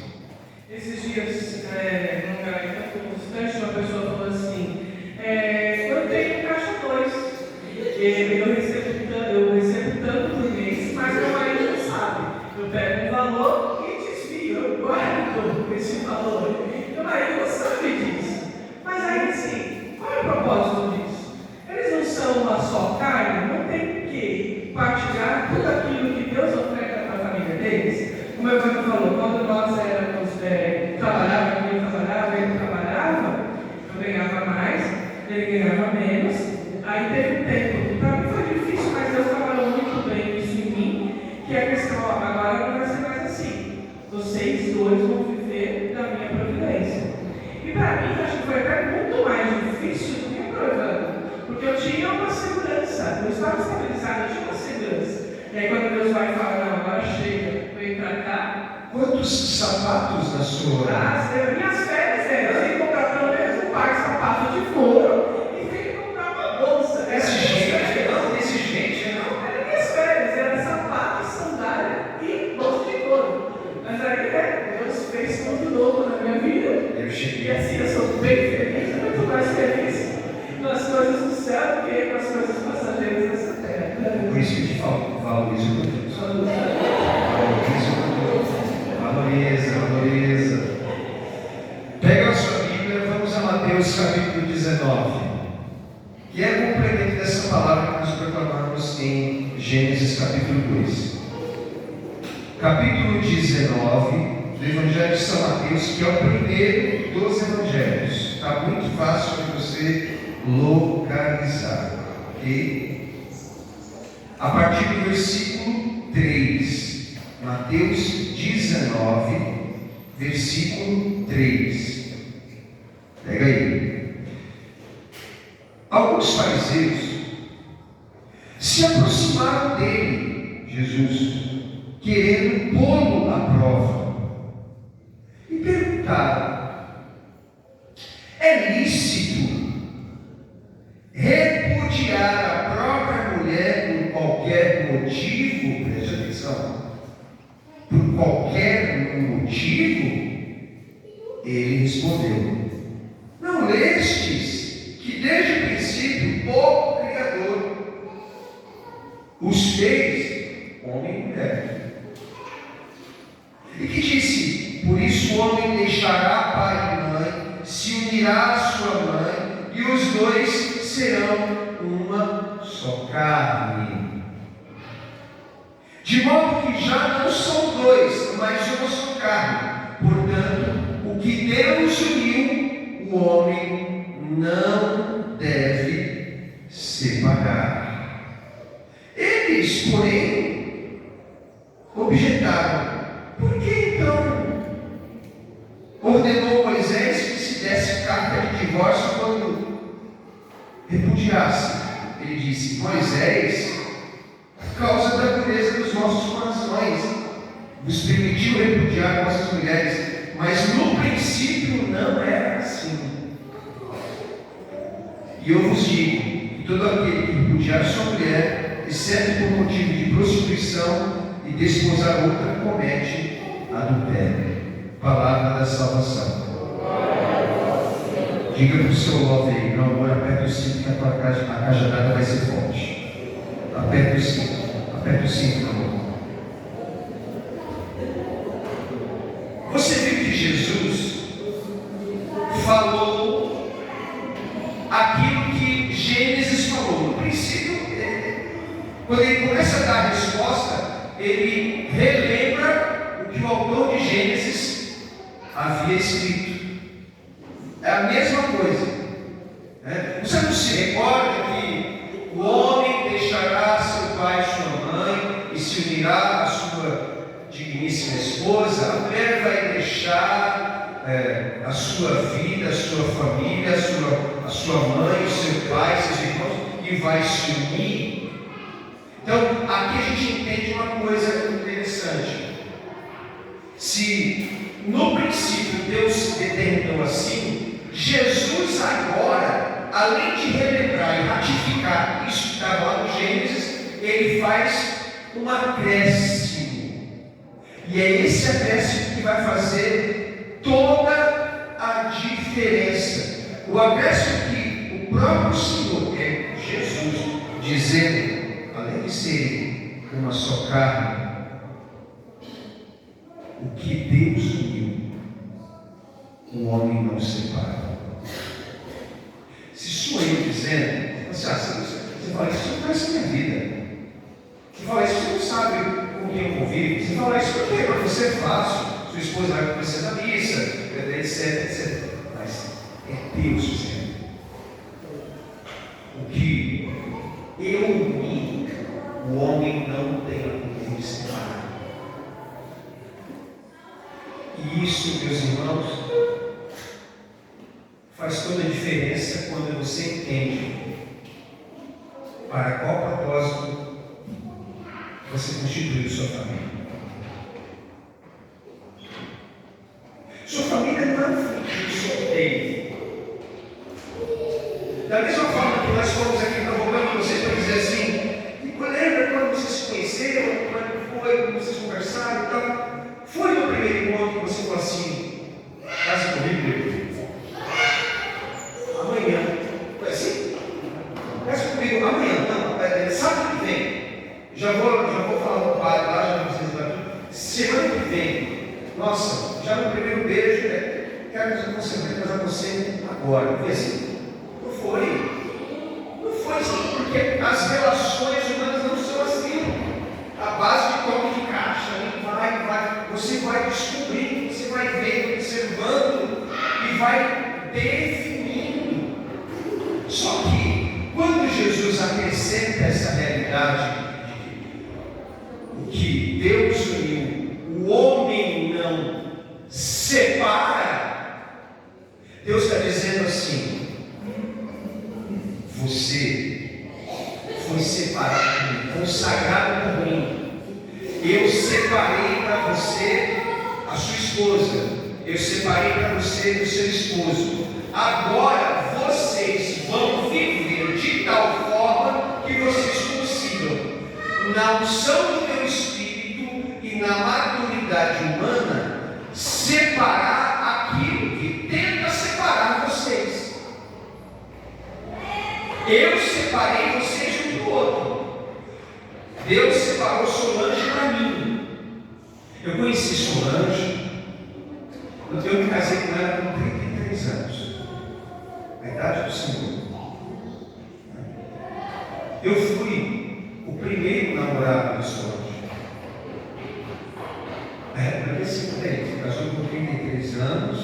Esses dias, num lugar distante, uma pessoa falou assim, eu tenho caixa 2, eu recebo tanto por mês, mas meu marido não sabe. Eu pego um valor e desvio, eu guardo esse valor. Meu marido não sabe disso. Mas aí assim, qual é o propósito disso? Eles não são uma só carne, não tem que partilhar tudo aquilo que Deus oferece para a família deles. Como eu falou, quando nós éramos, trabalhava, ele trabalhava, eu ganhava mais, ele ganhava menos. Aí teve um tempo que para mim foi difícil, mas Deus trabalhou muito bem isso em mim, que a questão, agora não vai ser mais assim. Vocês dois vão viver da minha providência. E para mim, acho que foi até muito mais difícil do que provando, porque eu tinha uma segurança, eu estava estabilizado, eu tinha uma segurança. E aí quando Deus vai falar, não, agora chega, vem para cá. Quantos sapatos na sua? Minhas férias eu tenho que comprar pelo menos um par de sapatos de couro e tenho que comprar uma bolsa. Exigente, não? Era minhas férias, era sapato, sandália e bolsa de couro. Mas aí, Deus fez tudo novo na minha vida. E assim, eu sou bem feliz, muito mais feliz com as coisas do céu do que com as coisas passageiras dessa terra. Por isso que eu te falo, valorize o Deus. Valoriza. Pega a sua Bíblia, vamos a Mateus capítulo 19, que é o complemento dessa palavra que nós proclamamos em Gênesis capítulo 2. Capítulo 19 do Evangelho de São Mateus, que é o primeiro dos Evangelhos. Está muito fácil de você localizar, ok? A partir do versículo 3. Mateus 19, versículo 3. Pega aí. Alguns fariseus se aproximaram dele, Jesus, querendo pô-lo à prova, e perguntaram: é lícito repudiar a própria mulher por qualquer motivo? Preste atenção. Por qualquer motivo? Ele respondeu: não lestes que desde o princípio o os fez homem e mulher. E que disse: por isso o homem deixará pai e mãe, se unirá à sua mãe, e os dois serão uma só carne. De modo que já não são dois, mas uma só carne. Portanto, o que Deus uniu, o homem não deve separar. Eles, porém, objetaram: por que então ordenou Moisés que se desse carta de divórcio quando repudiasse? Ele disse: Moisés, por causa da dureza dos nossos corações, vos permitiu repudiar vossas mulheres, mas no princípio não era assim. E eu vos digo que todo aquele que repudiar sua mulher, exceto por motivo de prostituição, e desposar outra, comete adultério. Palavra da salvação. Diga para o seu love aí: meu amor, aperta o cinto que a tua cajadada vai ser forte. Aperta o cinto, meu amor. Você viu que Jesus falou aquilo que Gênesis falou. No princípio, quando ele começa a dar a resposta, ele relembra o que o autor de Gênesis havia escrito. É a mesma coisa. Você não se recorda que o homem deixará seu pai e sua mãe e se unirá à sua digníssima esposa? A mulher vai deixar a sua vida, a sua família, a sua mãe, o seu pai, seus irmãos, e vai se unir. Então, aqui a gente entende uma coisa interessante. Se no princípio Deus determinou assim, Jesus agora, além de relembrar e ratificar isso que estava lá no Gênesis, ele faz um acréscimo. E é esse acréscimo que vai fazer toda a diferença. O acréscimo que o próprio Senhor, que é Jesus, dizendo, além de ser uma só carne, o que Deus uniu, o homem não separa. Se sou eu dizendo, você fala isso, você não conhece a minha vida. Você fala isso, você não sabe com quem eu convivo. Você fala isso porque para você é fácil, sua esposa vai com você na missa, etc. Mas é Deus dizendo. O que eu uni, o homem não tem a poder de separar. E isso, meus irmãos, faz toda a diferença quando você entende para qual propósito você constituiu sua família. Sua família não é fruto de sorteio. Da mesma forma que nós fomos aqui provocando vocês para dizer assim: lembra quando vocês se conheceram, quando foi, quando vocês conversaram e tal? Foi no primeiro encontro que você falou assim: casa comigo, amanhã. Foi assim? Casa comigo amanhã, não, sábado que vem. Já vou falar com o padre lá, já não sei se semana que vem. Nossa, já no primeiro beijo, quero casar com você agora. Foi assim? Não foi. Não foi assim, porque as relações humanas não são assim. A base de toque de caixa, você vai descobrindo, você vai vendo, observando e vai definindo. Só que quando Jesus acrescenta essa realidade de que Deus uniu, o homem não separa, Deus está dizendo assim: você foi separado por mim, consagrado por mim. Eu separei para você a sua esposa, eu separei para você o seu esposo. Agora vocês vão viver de tal forma que vocês consigam, na unção do meu espírito e na maturidade humana, separar aquilo que tenta separar vocês. Eu separei vocês um do outro. Deus separou Solange para mim. Eu conheci Solange, eu me casei com ela com 33 anos, a idade do Senhor. Eu fui o primeiro namorado de Solange. Porque assim, ele casou com 33 anos,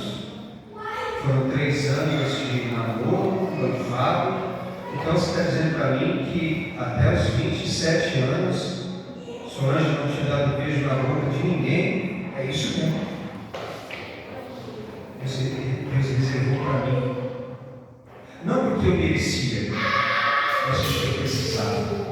foram 3 anos de namoro, noivado. Então você está dizendo para mim que até os 27 anos, Solange não tinha dado beijo na boca de ninguém? É isso mesmo. Deus reservou para mim. Não porque eu merecia, mas porque eu precisava.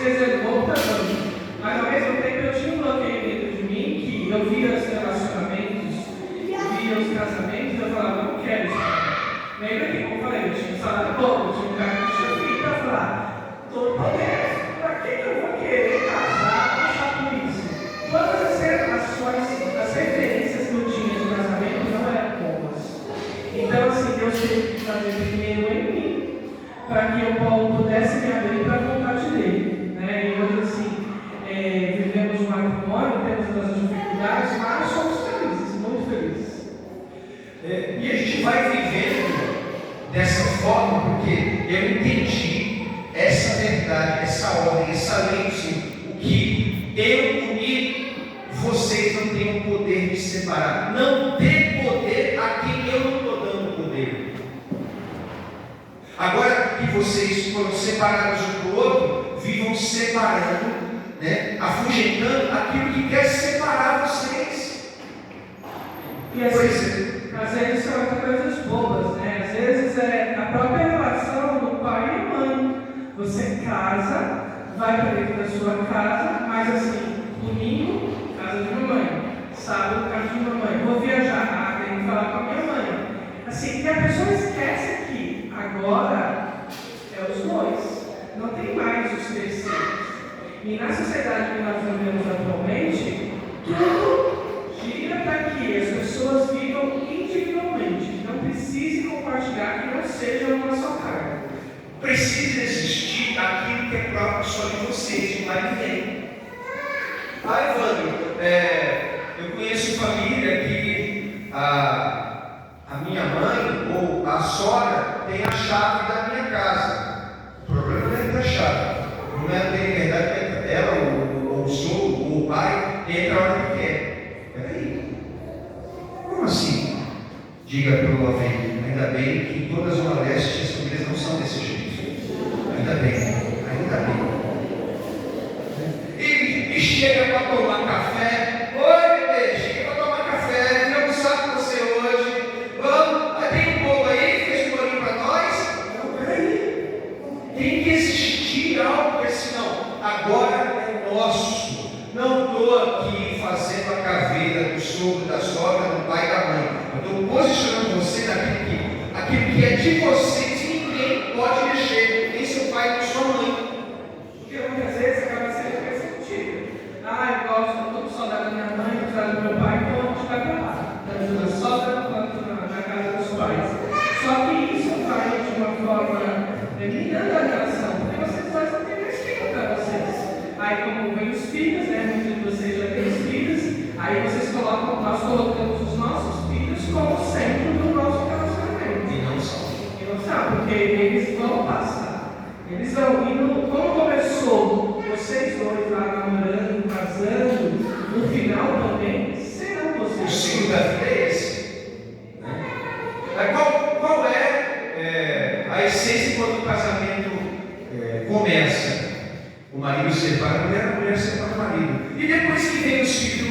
Reservou para mim, mas ao mesmo tempo eu tinha um bloqueio dentro de mim que eu via os relacionamentos, via os casamentos, eu falava, não quero isso. Lembra que, como eu falei, eu tinha um salário pouco, eu tinha um cara que tinha filho para falar, estou podendo, para que eu vou querer casar, passar por isso? Todas as relações, as referências que eu tinha de casamento não eram boas. Então, assim, Deus teve que fazer primeiro em mim, para que eu pudesse me abrir para a vontade dele. E hoje, assim, vivemos um matrimônio, temos as dificuldades, mas somos felizes, muito felizes. E a gente vai vivendo dessa forma, porque eu entendi essa verdade, essa ordem, essa lei, assim, o que eu e vocês não têm o poder de separar. Não dê poder a quem eu não estou dando poder. Agora que vocês foram separados um do outro, vivam separando, afugentando aquilo que quer separar vocês. E assim, às vezes são coisas bobas, Às vezes é a própria relação do pai e mãe. Você casa, vai para dentro da sua casa, mas assim, domingo, casa de mamãe, sábado, casa de mamãe, vou viajar, tenho que falar com a minha mãe. Assim, que a pessoa esquece que agora é os dois. Não tem mais os terceiros. E na sociedade que nós vivemos atualmente, tudo gira para que as pessoas vivam individualmente, que não precisem compartilhar, que não seja uma só carga. Precisa existir aquilo que é próprio só de vocês, não vai ninguém. Evandro, eu conheço família que a minha mãe ou a sogra tem a chave da minha casa. O problema não é ter a chave. O problema é ter liberdade para ela, ou o sogro, ou o pai, entra a hora que quer. Peraí. Como assim? Diga para o ouvinte, ainda bem que em toda a Zona Leste as famílias não são desse jeito. Ainda bem. E chega para tomar café. Oi, bebê, chega para tomar café. Não sabe você hoje. Vamos, tem um bolo aí, fez um bolinho para nós? Não, peraí. Tem que existir algo, porque senão, agora é nosso. Não estou aqui fazendo a caveira do sogro, da sogra, do pai e da mãe. Eu estou posicionando você naquilo que é de vocês e ninguém pode mexer, nem seu pai, nem sua mãe. Porque muitas vezes acaba sendo perceptível. Eu gosto, eu estou com saudade da minha mãe, com saudade do meu pai, então a gente vai para lá. Tanto na sogra quanto na casa dos pais. Só que isso vai de uma forma minando a relação, porque vocês dois não têm mais tempo para vocês. Aí, como vem os filhos, muitos de vocês já têm os filhos, aí nós colocamos os nossos filhos como centro do nosso relacionamento. E não são, porque eles vão passar. Eles vão indo, como começou vocês dois lá namorando, casando, no final também serão vocês. O ciclo da vida é esse. Qual é a essência quando o casamento começa? O marido separa a mulher separa o marido. E depois que vem os filhos,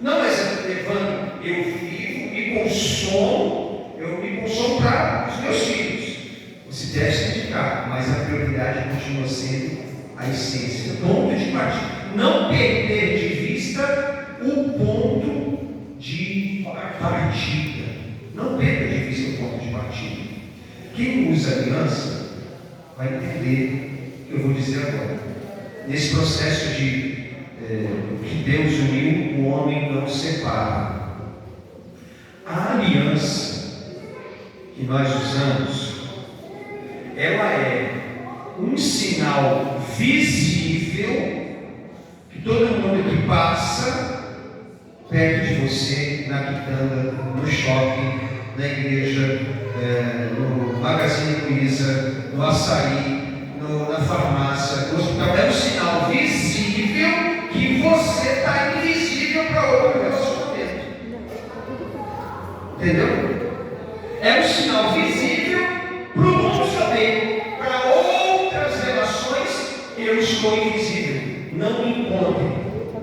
não, mas Evandro, eu vivo e consomo, eu me consomo para os meus filhos. Você deve se dedicar, mas a prioridade continua sendo a essência, o ponto de partida. Não perder de vista o ponto de partida. Não perca de vista o ponto de partida. Quem usa aliança vai entender o que eu vou dizer agora. Nesse processo de que Deus uniu, o homem não separa. A aliança que nós usamos, ela é um sinal visível que todo mundo que passa perto de você, na quitanda, no shopping, na igreja, no Magazine Luiza, no açaí, na farmácia, no hospital, é um sinal visível que você está invisível para outro relacionamento. Entendeu? É um sinal visível para o mundo saber. Para outras relações, eu estou invisível. Não me encontre,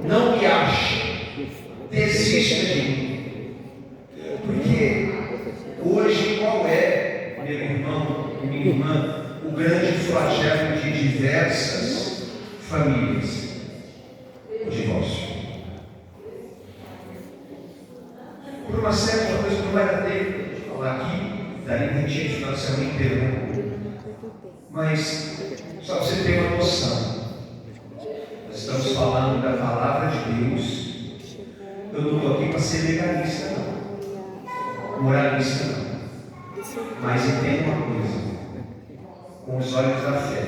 não me ache, desista de mim. Porque hoje qual é, meu irmão e minha irmã, o grande flagelo de diversas famílias? O divórcio. Por uma série de coisas que não vai dar tempo de falar aqui, daria para a gente ir final de semana inteiro. Mas, só para você ter uma noção, nós estamos falando da palavra de Deus. Eu não estou aqui para ser legalista, não, moralista, não. Mas entenda uma coisa, com os olhos da fé.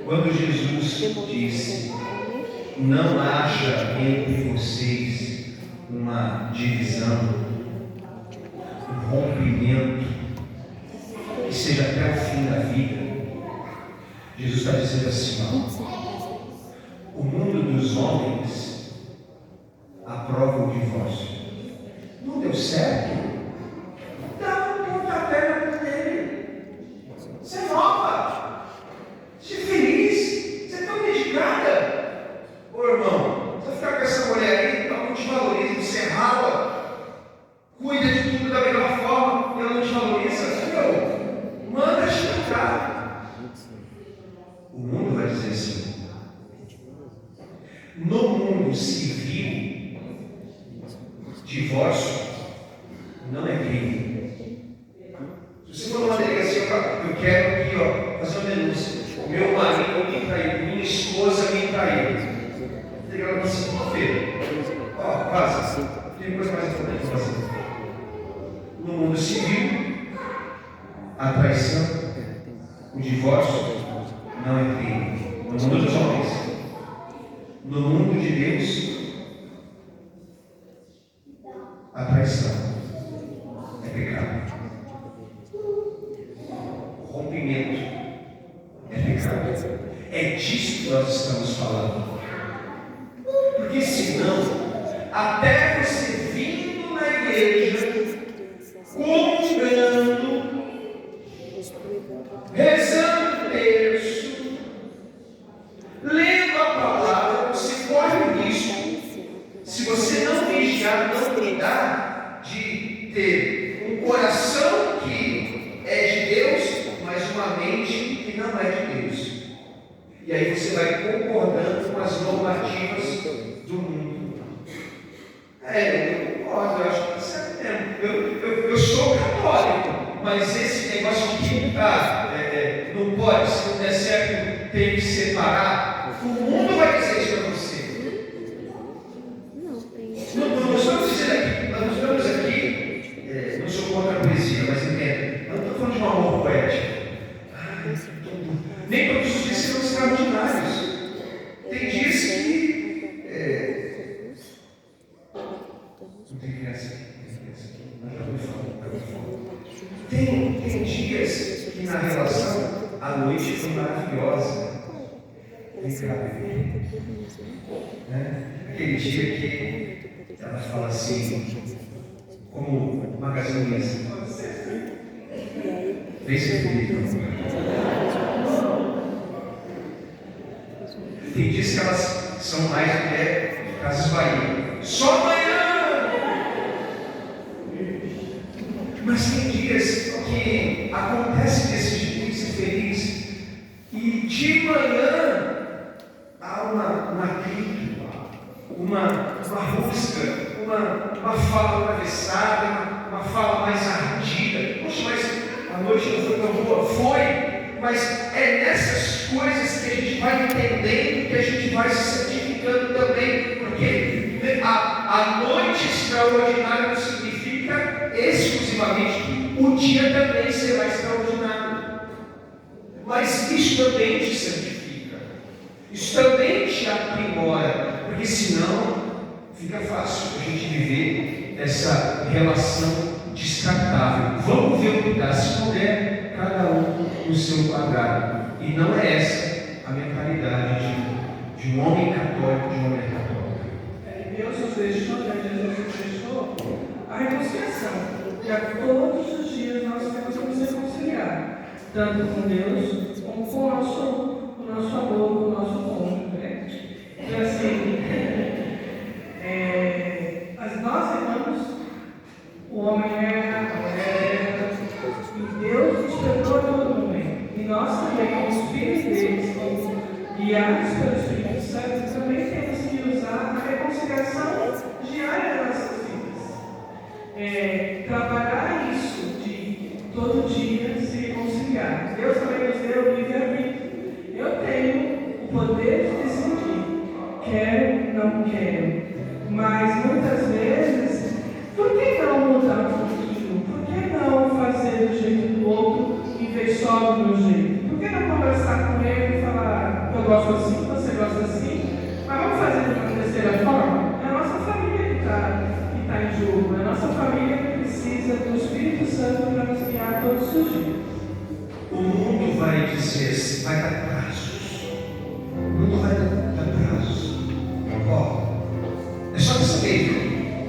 Quando Jesus disse: não haja entre vocês uma divisão, um rompimento, que seja até o fim da vida, Jesus está dizendo assim: ó, o mundo dos homens aprova o divórcio. Não deu certo? Dá um pontapé na mão dele. Você é nova, você é feliz, você é tão dedicada. Ô irmão, você vai ficar com essa mulher aí, ela não te valoriza, você é rala, cuida de tudo da melhor forma, e ela não te valoriza. Meu, manda chutar. O mundo vai dizer assim. No mundo civil, divórcio não é crime. Se você for numa delegacia, eu quero aqui, ó, fazer uma denúncia. O meu marido me traiu, minha esposa me traiu. Legal, assim, feira. Ó, vaza. Tem coisa mais importante para fazer. No mundo civil, a traição, o divórcio não é crime. No mundo dos homens. No mundo de Deus, a traição é pecado. O rompimento é pecado. É disso que nós estamos falando. Porque senão, até você vindo na igreja, comungando, rezando o terço, lendo a palavra, você corre o risco, se você não vigiar, não cuidar, de ter um coração que é de Deus, mas uma mente que não é de Deus. E aí você vai concordando com as normativas do mundo. Eu concordo, eu acho que está certo mesmo. Eu sou católico, mas esse negócio de não pode, se não der certo, tem que separar. O mundo vai dizer isso para você. Nós estamos aqui, não sou contra a poesia, mas entenda, eu não estou falando de um amor poético. Nem todos os dias serão extraordinários. Tem dias que. Não tem criança aqui. Tem dias que na relação a noite foi maravilhosa. Vem cá, bebê. Aquele dia que ela fala assim, como Magazine Luiza. Vem ser feliz. Tem dias que elas são mais do que Casas Bahia. Só amanhã! Mas tem dias que acontece desse jeito de ser feliz. E de manhã há uma grito, uma rusga, uma fala atravessada, uma fala mais ardida. Poxa, mas a noite não foi tão boa? Foi! Mas é nessas coisas que a gente vai entendendo, que a gente vai se santificando também, porque a noite extraordinária não significa Isso também te santifica. Isso também te aprimora. Porque senão fica fácil a gente viver essa relação descartável. Vamos ver o que dá. Se não der, cada um no seu quadrado. E não é essa a mentalidade de um homem católico, de uma mulher católica. Deus nos deixou, Jesus nos deixou a reconciliação. Já todos os dias nós temos que nos reconciliar, tanto com Deus como com o nosso amor, com o nosso cônjuge, né? Então assim, nós erramos, o homem erra, a mulher erra, e Deus nos perdoa todo momento. E nós também, com o Espírito deles, guiados pelo Espírito Santo, também temos que usar a reconciliação diária das nossas vidas. Trabalhar isso de todo dia se reconciliar. Deus também nos deu o livre-arbítrio. Eu tenho o poder de decidir, quero, não quero. Mas muitas vezes, por que não mudar um pouquinho? Por que não fazer do jeito do outro em vez só do meu jeito? Por que não conversar com ele e falar, eu gosto assim, você gosta assim, mas vamos fazer de uma terceira forma? É a nossa família que está em jogo, é a nossa família que precisa do Espírito Santo para nos guiar todos os dias. O mundo vai dizer, vai dar prazos. O mundo vai dar prazos. É só você saber,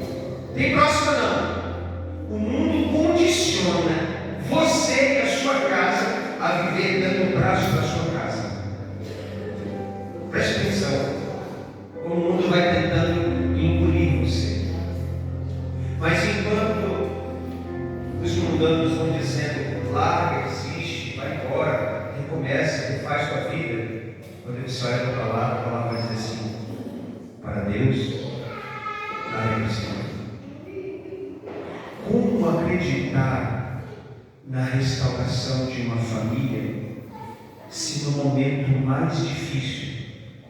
tem próxima não. O mundo condiciona você e a sua casa a viver dando prazo para a sua casa. Preste atenção. O mundo vai tentando engolir você. Mas enquanto os mundanos vão dizendo, larga, existe, vai embora, recomeça, refaz sua vida, quando você olha para lá, a palavra vai dizer assim, para Deus, nada é possível. Como acreditar na restauração de uma família se no momento mais difícil,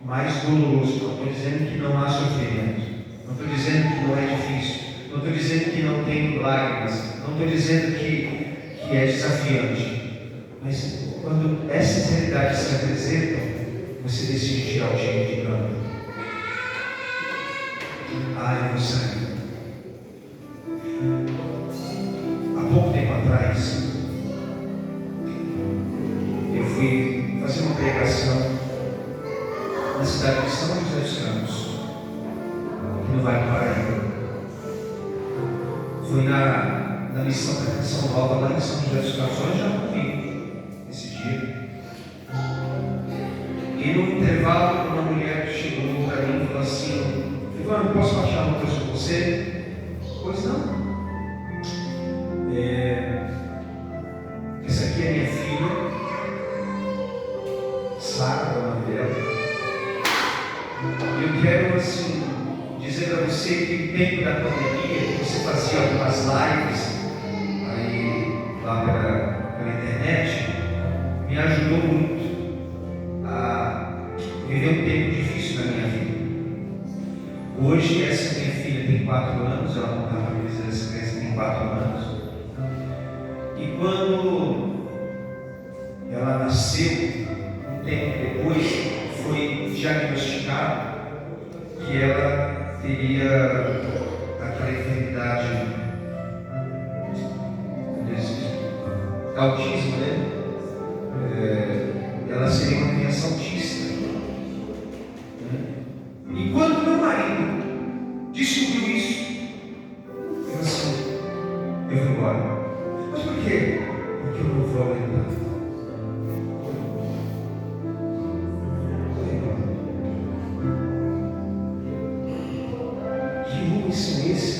mais doloroso, não estou dizendo que não há sofrimento, não estou dizendo que não é difícil, não estou dizendo que não tem lágrimas, não estou dizendo que é desafiante, mas quando essas realidades se apresentam, você decide tirar o time de campo. Eu vou sair. Há pouco tempo atrás, eu fui fazer uma pregação na cidade de São José dos Campos, aqui no Vale do Paraíba. Fui na missão da Canção Nova lá em São José dos Campos, onde já morri esse dia. E no intervalo, uma mulher chegou para mim e falou assim, Ivan, posso achar uma coisa com você? Pois não. Essa aqui é minha filha, Sara, o nome dela. Eu quero assim dizer para você que no tempo da pandemia, você fazia algumas lives aí lá pela internet, me ajudou muito a viver um tempo difícil na minha vida. Hoje, essa minha filha tem 4 anos, ela não estava me dizendo, essa criança tem 4 anos. E quando ela nasceu, um tempo depois, foi diagnosticado que ela teria aquela enfermidade, autismo, né? Ela seria uma criança autista. E quando meu marido descobriu isso, eu assim, eu vou embora. Mas por quê? Porque eu não vou aguentar. Que homens são esses?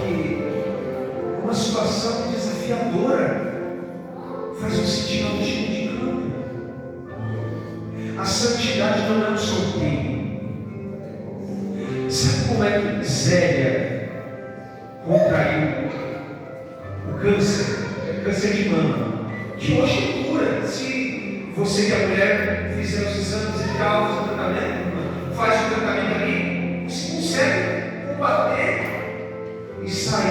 Que uma situação desafiadora faz um sentir ao time de campo. A santidade não é um sorteio. Sabe como é que Zélia contraiu o câncer? Câncer de mama. Que hoje cura. Se você que é mulher fizer os exames e tal, faz o tratamento ali, você consegue combater e sair